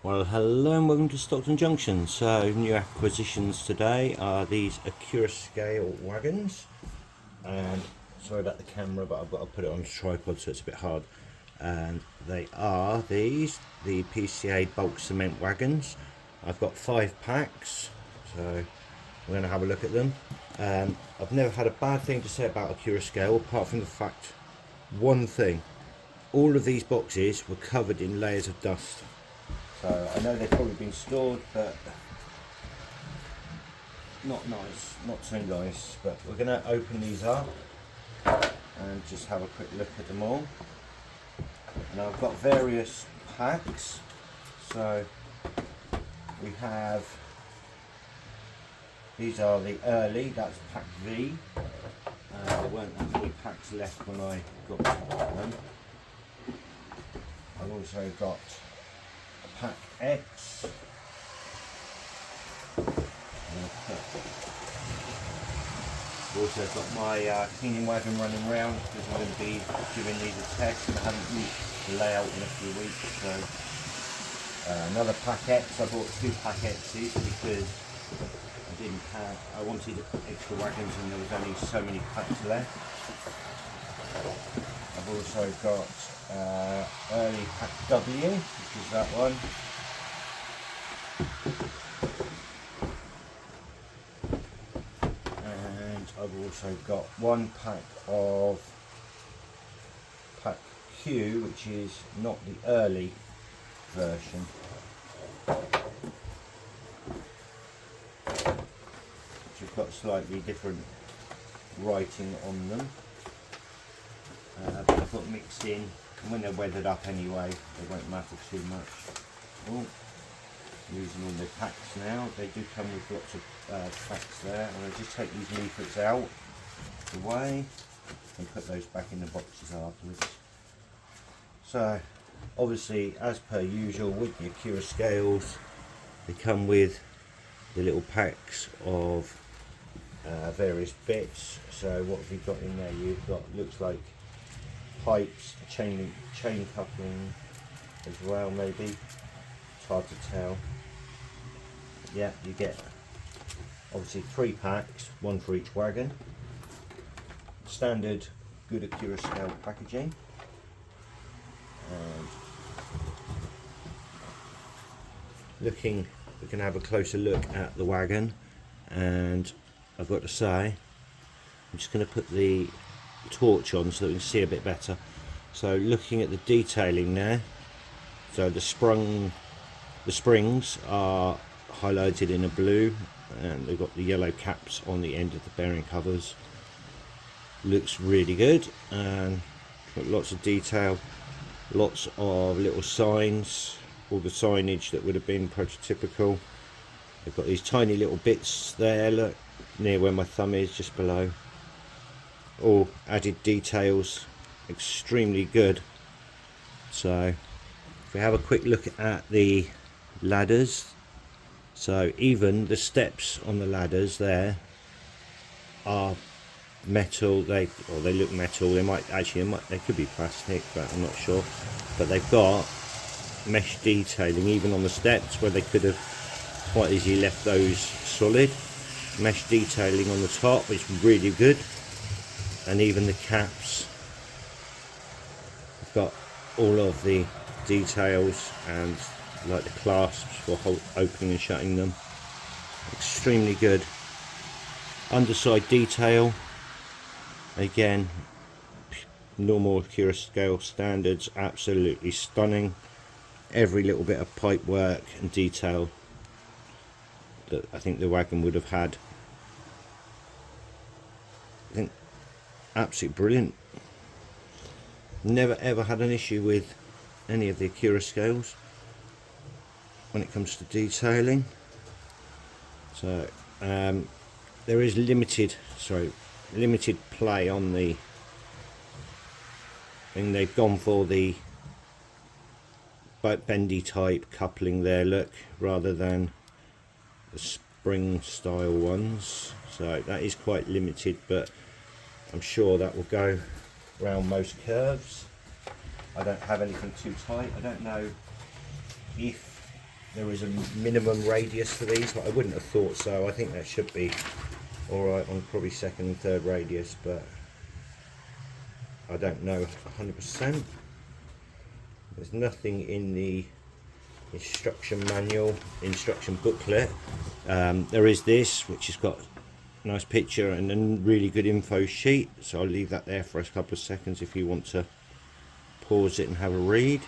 Well, hello and welcome to Stockton Junction. So, new acquisitions today are these Accurascale wagons. And sorry about the camera, but I've got to put it on a tripod so it's a bit hard. And they are the PCA bulk cement wagons. I've got 5 packs, so we're going to have a look at them. I've never had a bad thing to say about Accurascale, apart from the fact, one thing: all of these boxes were covered in layers of dust. So I know they've probably been stored, but not nice, not too nice. But we're going to open these up and just have a quick look at them all. And I've got various packs. So we have, these are the early, that's pack V. There weren't that many packs left when I got them. I've also got pack X. I've also got my cleaning wagon running around because I'm going to be giving these a test, and I haven't used the layout in a few weeks. So another pack X. I bought 2 pack X's because I wanted extra wagons and there was only so many packs left. I've also got early pack W, which is that one. And I've also got 1 pack of pack Q, which is not the early version. Which have got slightly different writing on them. But I've got mixed in, and when they're weathered up anyway, they won't matter too much. Oh, using all the packs now. They do come with lots of packs there, and I'll just take these leaflets out away and put those back in the boxes afterwards. So, obviously, as per usual with the Accurascales, they come with the little packs of various bits. So what have you got in there? You've got, looks like pipes, chain coupling as well, maybe. It's hard to tell. Yeah, you get obviously 3 packs, 1 for each wagon. Standard good Accurascale packaging. And looking, we can have a closer look at the wagon, and I've got to say, I'm just going to put the torch on so that we can see a bit better. So looking at the detailing there, so the springs are highlighted in a blue, and they've got the yellow caps on the end of the bearing covers. Looks really good, and got lots of detail, lots of little signs, all the signage that would have been prototypical. They've got these tiny little bits there, look, near where my thumb is, just below. All added details, extremely good. So if we have a quick look at the ladders, so even the steps on the ladders there are metal. They look metal. They could be plastic, but I'm not sure. But they've got mesh detailing even on the steps, where they could have quite easily left those solid. Mesh detailing on the top is really good, and even the caps have got all of the details, and like the clasps for opening and shutting them. Extremely good. Underside detail, again, normal Accurascale standards, absolutely stunning. Every little bit of pipe work and detail that I think the wagon would have had. I think absolutely brilliant. Never ever had an issue with any of the Accurascales when it comes to detailing. So there is limited play on the thing. They've gone for the bendy type coupling there, look, rather than the spring style ones. So that is quite limited, but I'm sure that will go around most curves. I don't have anything too tight. I don't know if there is a minimum radius for these, but I wouldn't have thought so. I think that should be alright on probably second and third radius, but I don't know 100%. There's nothing in the instruction manual, instruction booklet. There is this, which has got a nice picture and a really good info sheet, so I'll leave that there for a couple of seconds if you want to pause it and have a read.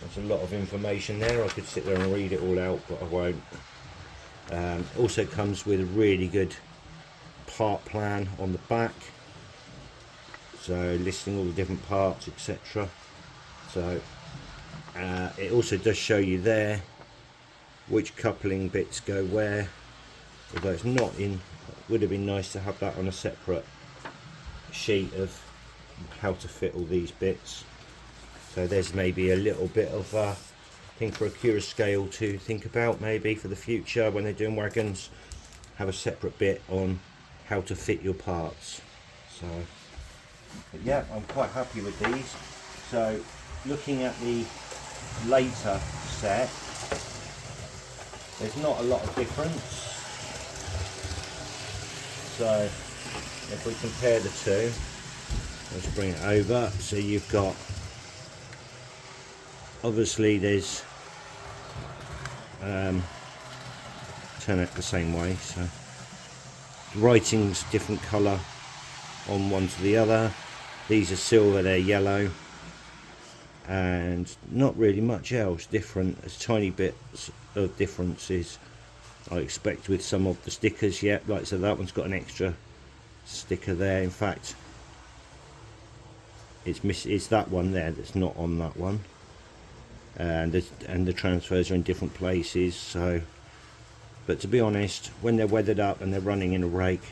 There's a lot of information there. I could sit there and read it all out, but I won't. Also comes with a really good part plan on the back, so listing all the different parts, etc. So it also does show you there which coupling bits go where, although it's not in. It would have been nice to have that on a separate sheet of how to fit all these bits. So there's maybe a little bit of thing for Accurascale to think about, maybe for the future when they're doing wagons, have a separate bit on how to fit your parts. So, but yeah, I'm quite happy with these. So looking at the later set, there's not a lot of difference. So if we compare the two, let's bring it over. So you've got, obviously there's turn it the same way, so the writing's different colour on one to the other. These are silver, they're yellow, and not really much else different. There's tiny bits of differences I expect with some of the stickers. Yeah, like so that one's got an extra sticker there. In fact, it's that one there that's not on that one, and the transfers are in different places. So, but to be honest, when they're weathered up and they're running in a rake,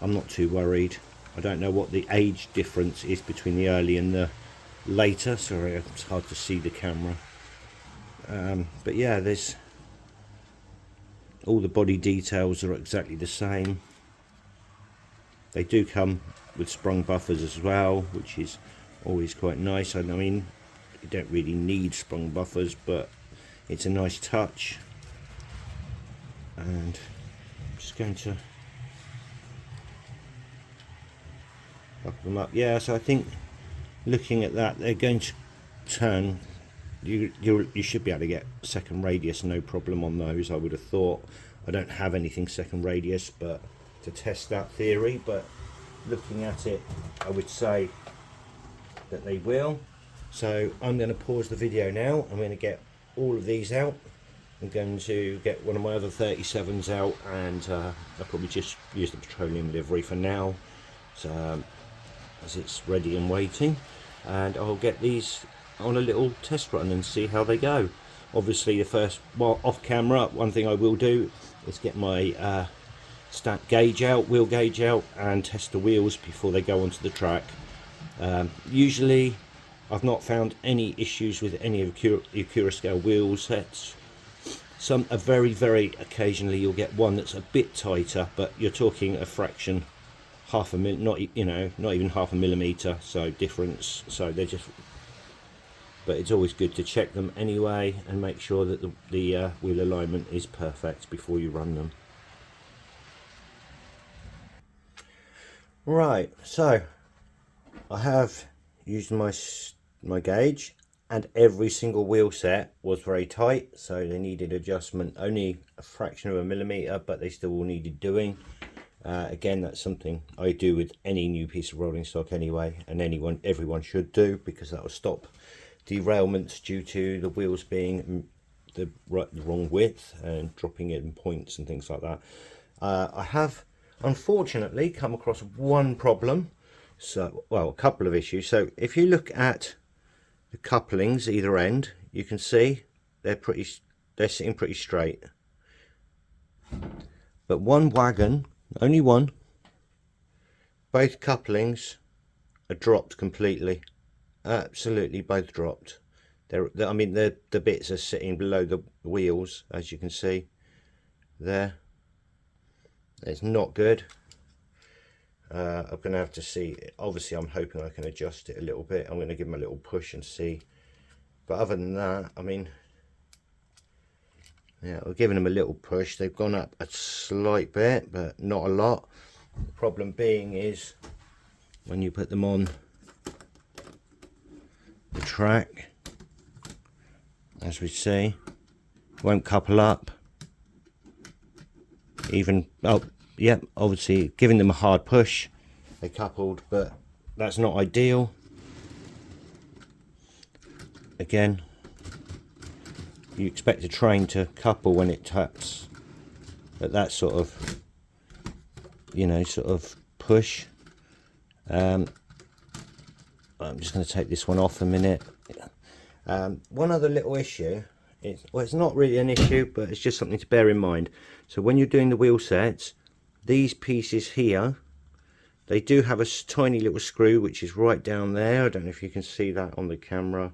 I'm not too worried. I don't know what the age difference is between the early and the later. Sorry, it's hard to see the camera. But yeah, there's all the body details are exactly the same. They do come with sprung buffers as well, which is always quite nice. I mean, you don't really need sprung buffers, but it's a nice touch. And I'm just going to buckle them up. Yeah, so I think looking at that, they're going to turn. You should be able to get second radius, no problem on those, I would have thought. I don't have anything second radius but to test that theory, but looking at it, I would say that they will. So I'm going to pause the video now. I'm going to get all of these out. I'm going to get one of my other 37s out, and I'll probably just use the petroleum livery for now, so as it's ready and waiting, and I'll get these on a little test run and see how they go. Obviously the first, well, off camera, one thing I will do is get my stat gauge out, wheel gauge out, and test the wheels before they go onto the track. Usually I've not found any issues with any of the Accurascale wheel sets. Some are very occasionally you'll get one that's a bit tighter, but you're talking a fraction, half a mil, not even half a millimeter, so difference. So they're just, but it's always good to check them anyway and make sure that the wheel alignment is perfect before you run them. Right, so I have used my gauge, and every single wheel set was very tight, so they needed adjustment. Only a fraction of a millimeter, but they still all needed doing. Again, that's something I do with any new piece of rolling stock anyway, and everyone should do, because that will stop derailments due to the wheels being the wrong width and dropping in points and things like that. I have unfortunately come across one problem, so, well, a couple of issues. So if you look at the couplings either end, you can see they're sitting pretty straight, but one wagon, only one, both couplings are dropped completely. Absolutely both dropped. I mean the bits are sitting below the wheels, as you can see there. It's not good. I'm going to have to see. Obviously I'm hoping I can adjust it a little bit. I'm going to give them a little push and see, but other than that, I mean, yeah, we're giving them a little push. They've gone up a slight bit, but not a lot. The problem being is when you put them on the track, as we see, won't couple up. Even, oh yeah, obviously giving them a hard push, they coupled, but that's not ideal. Again, you expect a train to couple when it taps at that sort of, you know, sort of push. I'm just going to take this one off a minute. One other little issue is, well, it's not really an issue, but it's just something to bear in mind. So when you're doing the wheel sets, these pieces here, they do have a tiny little screw which is right down there. I don't know if you can see that on the camera.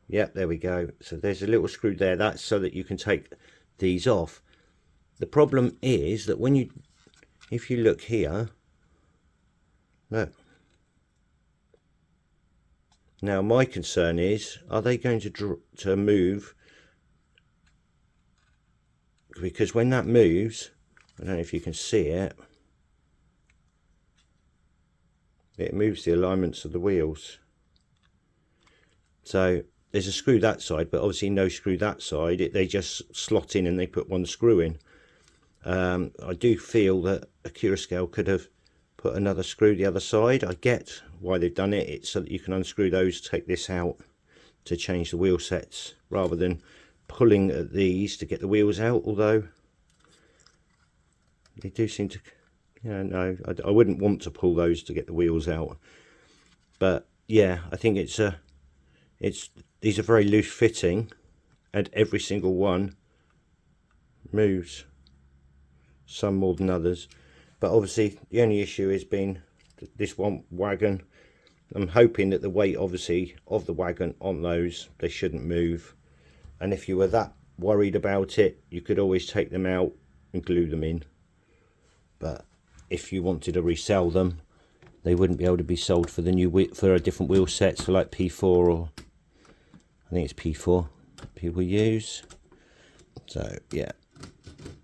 Yep, there we go. So there's a little screw there. That's so that you can take these off. The problem is that when you, if you look here, look. Now my concern is, are they going to move? Because when that moves, I don't know if you can see it, it moves the alignments of the wheels. So there's a screw that side, but obviously no screw that side. They just slot in and they put one screw in. I do feel that Accurascale could have put another screw the other side. I get why they've done it. It's so that you can unscrew those, take this out to change the wheel sets, rather than pulling at these to get the wheels out. Although they do seem to, yeah, no, I wouldn't want to pull those to get the wheels out. But yeah, I think these are very loose fitting, and every single one moves, some more than others. But obviously the only issue has been this one wagon. I'm hoping that the weight obviously of the wagon on those, they shouldn't move. And if you were that worried about it, you could always take them out and glue them in. But if you wanted to resell them, they wouldn't be able to be sold for the new, for a different wheel sets, for like P4, or I think it's P4 people use. So yeah,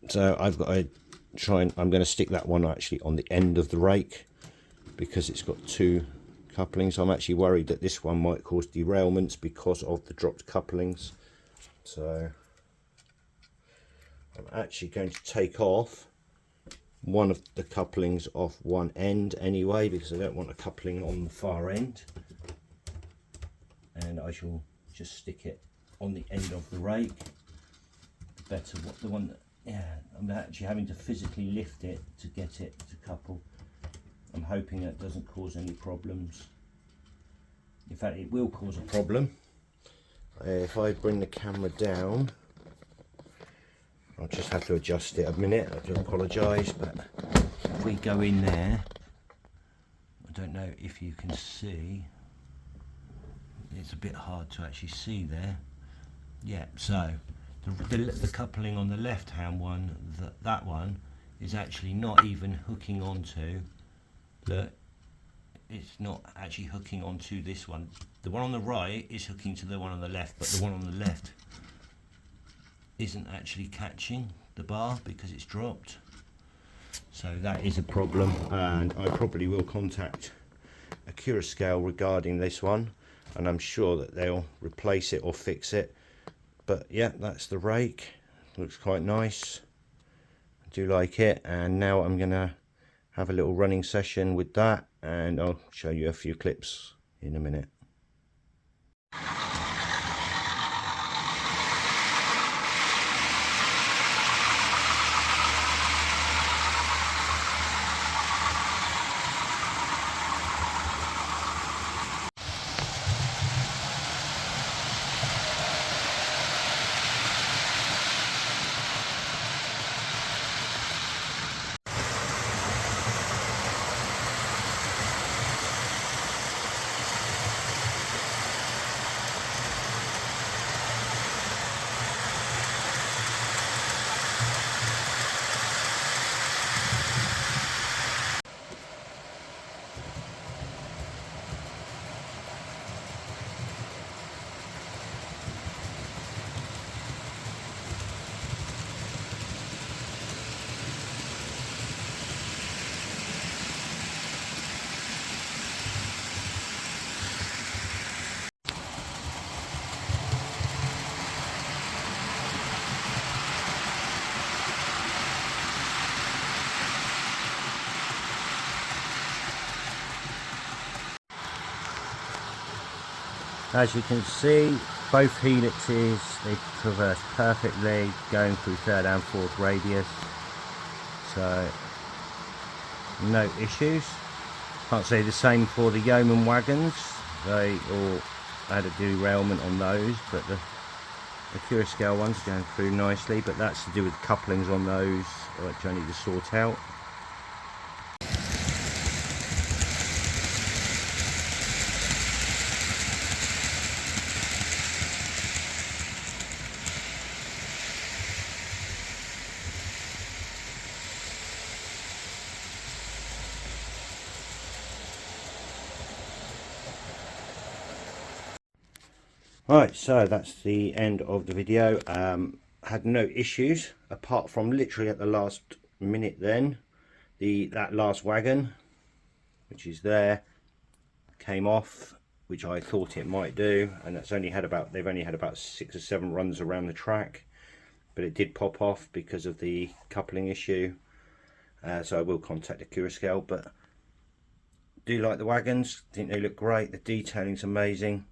so I've got to try and, I'm going to stick that one actually on the end of the rake, because it's got two couplings. I'm actually worried that this one might cause derailments because of the dropped couplings. So I'm actually going to take off one of the couplings off one end anyway, because I don't want a coupling on the far end, and I shall just stick it on the end of the rake. Better what the one that, yeah, I'm actually having to physically lift it to get it to couple. I'm hoping that doesn't cause any problems. In fact, it will cause a problem. If I bring the camera down, I'll just have to adjust it a minute. I do apologise, but if we go in there, I don't know if you can see, it's a bit hard to actually see there. Yeah, so the coupling on the left hand one, that one is actually not even hooking onto the, it's not actually hooking onto this one. The one on the right is hooking to the one on the left, but the one on the left isn't actually catching the bar because it's dropped. So that is a problem, and I probably will contact Accurascale regarding this one, and I'm sure that they'll replace it or fix it. But yeah, that's the rake. Looks quite nice. I do like it, and now I'm gonna have a little running session with that, and I'll show you a few clips in a minute. As you can see, both helixes, they traverse perfectly, going through third and fourth radius, so no issues. Can't say the same for the yeoman wagons, they all had a derailment on those, but the Accurascale one's going through nicely, but that's to do with couplings on those, which I need to sort out. Right, so that's the end of the video. Had no issues apart from literally at the last minute. Then that last wagon, which is there, came off, which I thought it might do, and they've only had about 6 or 7 runs around the track, but it did pop off because of the coupling issue. So I will contact Accurascale, but do like the wagons. Think they look great. The detailing's amazing.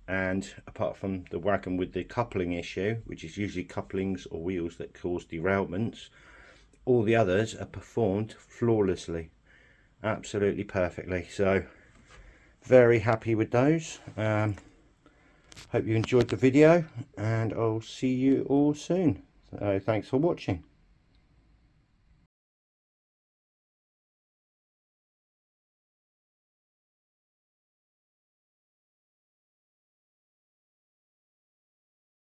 And apart from the wagon with the coupling issue, which is usually couplings or wheels that cause derailments, all the others are performed flawlessly, absolutely perfectly. So very happy with those. Hope you enjoyed the video, and I'll see you all soon. So thanks for watching.